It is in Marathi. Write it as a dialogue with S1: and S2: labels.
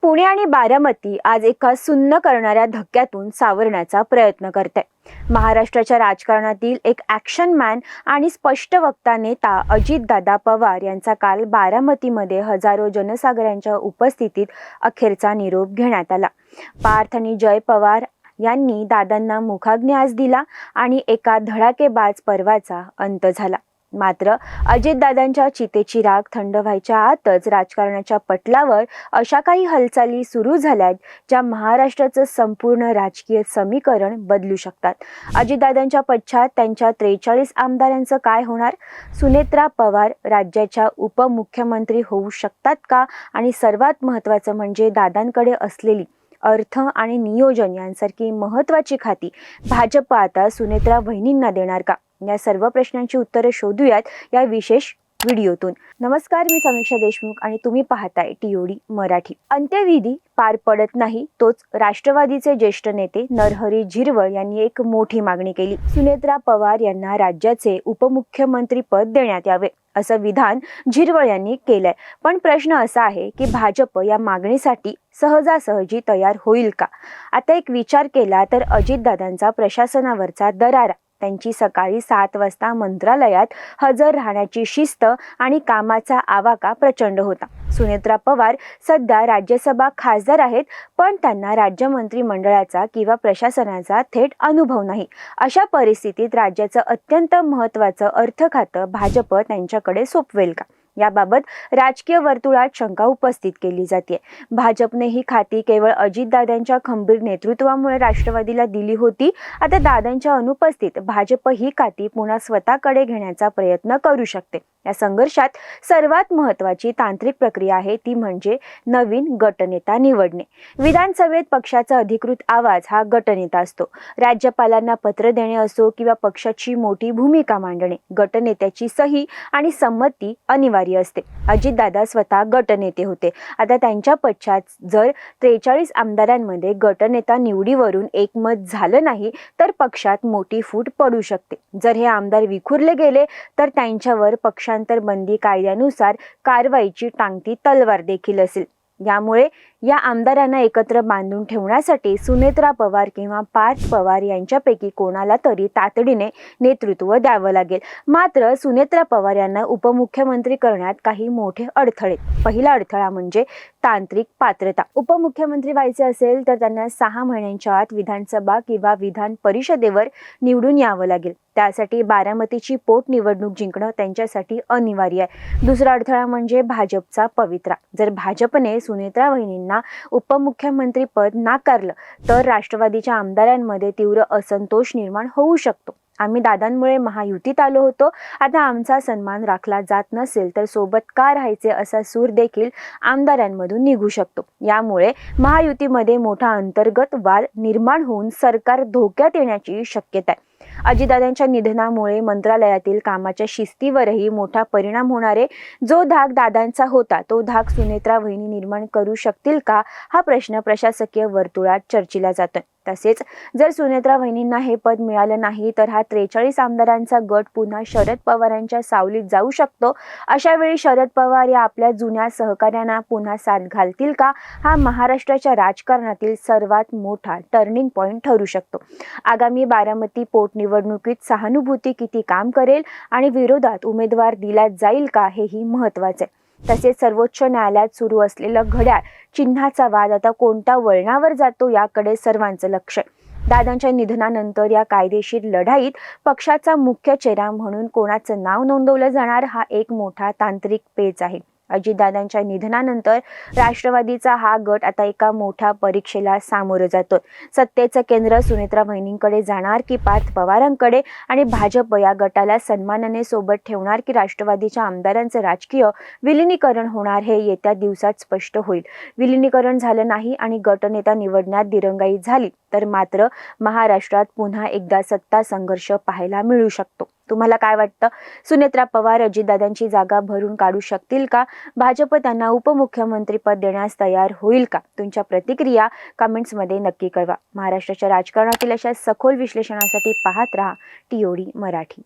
S1: पुणे आणि बारामती आज एका सुन्न करणाऱ्या धक्क्यातून सावरण्याचा प्रयत्न करते। महाराष्ट्राच्या राजकारणातील एक ॲक्शन मॅन आणि स्पष्ट वक्ता नेता अजितदादा पवार यांचा काल बारामतीमध्ये हजारो जनसागरांच्या उपस्थितीत अखेरचा निरोप घेण्यात आला। पार्थ आणि जय पवार यांनी दादांना मुखाग्नी दिला आणि एका धडाकेबाज पर्वाचा अंत झाला। मात्र अजितदादांच्या चितेची राख थंड व्हायच्या आतच राजकारणाच्या पटलावर अशा काही हालचाली सुरू झाल्यात ज्या महाराष्ट्राचं संपूर्ण राजकीय समीकरण बदलू शकतात। अजितदादांच्या पश्चात त्यांच्या 43 आमदारांचं काय होणार? सुनेत्रा पवार राज्याच्या उपमुख्यमंत्री होऊ शकतात का? आणि सर्वात महत्त्वाचं म्हणजे दादांकडे असलेली अर्थ आणि नियोजन यांसारखी महत्त्वाची खाती भाजप आता सुनेत्रा वहिनींना देणार का? या सर्व प्रश्नांची उत्तरे शोधूयात या विशेष व्हिडिओतून। नमस्कार, मी समीक्षा देशमुख आणि तुम्ही पाहताय टीओडी मराठी। अंत्यविधी पार पडत नाही तोच राष्ट्रवादीचे ज्येष्ठ नेते नरहरी झिरवळ यांनी एक मोठी मागणी केली। सुनेत्रा पवार यांना राज्याचे उपमुख्यमंत्री पद देण्यात यावे असं विधान झिरवळ यांनी केलंय। पण प्रश्न असा आहे की भाजप या मागणीसाठी सहजासहजी तयार होईल का? आता एक विचार केला तर अजितदादांचा प्रशासनावरचा दरारा, त्यांची सकाळी 7 वाजता मंत्रालयात हजर राहण्याची शिस्त आणि कामाचा आवाका प्रचंड होता। सुनेत्रा पवार सध्या राज्यसभा खासदार आहेत, पण त्यांना राज्य मंत्रिमंडळाचा किंवा प्रशासनाचा थेट अनुभव नाही। अशा परिस्थितीत राज्याचं अत्यंत महत्त्वाचं अर्थ खातं भाजप त्यांच्याकडे सोपवेल का? याबाबत राजकीय वर्तुळात शंका उपस्थित केली जाते। भाजपने ही खाती केवळ अजितदादांच्या खंबीर नेतृत्वामुळे राष्ट्रवादीला दिली होती। आता दादांच्या अनुपस्थितीत भाजप ही खाती पुन्हा स्वतःकडे घेण्याचा प्रयत्न करू शकते। या संघर्षात सर्वात महत्त्वाची तांत्रिक प्रक्रिया आहे ती म्हणजे नवीन गटनेता निवडणे। विधानसभेत पक्षाचा अधिकृत आवाज हा गटनेता असतो। राज्यपालांना पत्र देणे असो किंवा पक्षाची मोठी भूमिका मांडणे, गटनेत्याची सही आणि संमती अनिवार्य असते। अजितदादा स्वतः गटनेते होते। आता त्यांच्या पश्चात जर 43 आमदारांमध्ये गटनेता निवडीवरून एकमत झालं नाही तर पक्षात मोठी फूट पडू शकते। जर हे आमदार विखुरले गेले तर त्यांच्यावर पक्षांतर बंदी कायद्यानुसार कारवाईची टांगती तलवार देखील असेल। यामुळे या आमदारांना एकत्र बांधून ठेवण्यासाठी सुनेत्रा पवार किंवा पार्थ पवार यांच्यापैकी कोणाला तरी तातडीने नेतृत्व द्यावं लागेल। मात्र सुनेत्रा पवार यांना उपमुख्यमंत्री करण्यात काही मोठे अडथळे। पहिला अडथळा म्हणजे तांत्रिक पात्रता। उपमुख्यमंत्री व्हायचे असेल तर त्यांना 6 महिन्यांच्या आत विधानसभा किंवा विधान परिषदेवर निवडून यावं लागेल। त्यासाठी बारामतीची पोटनिवडणूक जिंकणं त्यांच्यासाठी अनिवार्य आहे। दुसरा अडथळा म्हणजे भाजपचा पवित्रा। जर भाजपने सुनेत्रा वहिनींना उपमुख्यमंत्री पद नाकारलं तर राष्ट्रवादीच्या आमदारांमध्ये तीव्र असंतोष निर्माण होऊ शकतो। आम्ही दादांमुळे महायुतीत आलो होतो, आता आमचा सन्मान राखला जात नसेल तर सोबत का राहायचे असा सूर देखील आमदारांमधून निघू शकतो। यामुळे महायुतीमध्ये मोठा अंतर्गत वाद निर्माण होऊन सरकार धोक्यात येण्याची शक्यता आहे। अजितदादांच्या निधनामुळे मंत्रालयातील कामाच्या शिस्तीवरही मोठा परिणाम होणार आहे। जो धाक दादांचा होता तो धाक सुनेत्रा वहिनी निर्माण करू शकतील का, हा प्रश्न प्रशासकीय वर्तुळात चर्चिला जातोय। तसेच जर सुनेत्रा वहिनींना हे पद मिळालं नाही तर हा 43 आमदारांचा गट पुन्हा शरद पवारांच्या सावलीत जाऊ शकतो। अशा वेळी शरद पवार या आपल्या जुन्या सहकार्यांना पुन्हा साथ घालतील का, हा महाराष्ट्राच्या राजकारणातील सर्वात मोठा टर्निंग पॉइंट ठरू शकतो। आगामी बारामती पोटनिवडणुकीत सहानुभूती किती काम करेल आणि विरोधात उमेदवार दिला जाईल का, हेही महत्त्वाचे आहे। तसेच सर्वोच्च न्यायालयात सुरू असलेलं घड्याळ चिन्हाचा वाद आता कोणत्या वळणावर जातो याकडे सर्वांचं लक्ष आहे। दादांच्या निधनानंतर या कायदेशीर लढाईत पक्षाचा मुख्य चेहरा म्हणून कोणाचं नाव नोंदवलं जाणार, हा एक मोठा तांत्रिक पेच आहे। अजितदादांच्या निधनानंतर राष्ट्रवादीचा हा गट आता एका मोठ्या परीक्षेला सामोरं जातोय। सत्तेचं केंद्र सुनेत्रा वहिनींकडे जाणार की पार्थ पवारांकडे, आणि भाजप या गटाला सन्मानाने सोबत ठेवणार की राष्ट्रवादीच्या आमदारांचं राजकीय विलिनीकरण होणार, हे येत्या दिवसात स्पष्ट होईल। विलिनीकरण झालं नाही आणि गटनेता निवडण्यात दिरंगाई झाली तर मात्र महाराष्ट्रात पुन्हा एकदा सत्ता संघर्ष पाहायला मिळू शकतो। तुम्हाला काय वाटतं? सुनेत्रा पवार अजितदादांची जागा भरून काढू शकतील का? भाजप त्यांना उपमुख्यमंत्री पद देण्यास तयार होईल का? तुमच्या प्रतिक्रिया कमेंट्समध्ये नक्की कळवा। महाराष्ट्राच्या राजकारणातील अशा सखोल विश्लेषणासाठी पाहत रहा टीओडी मराठी।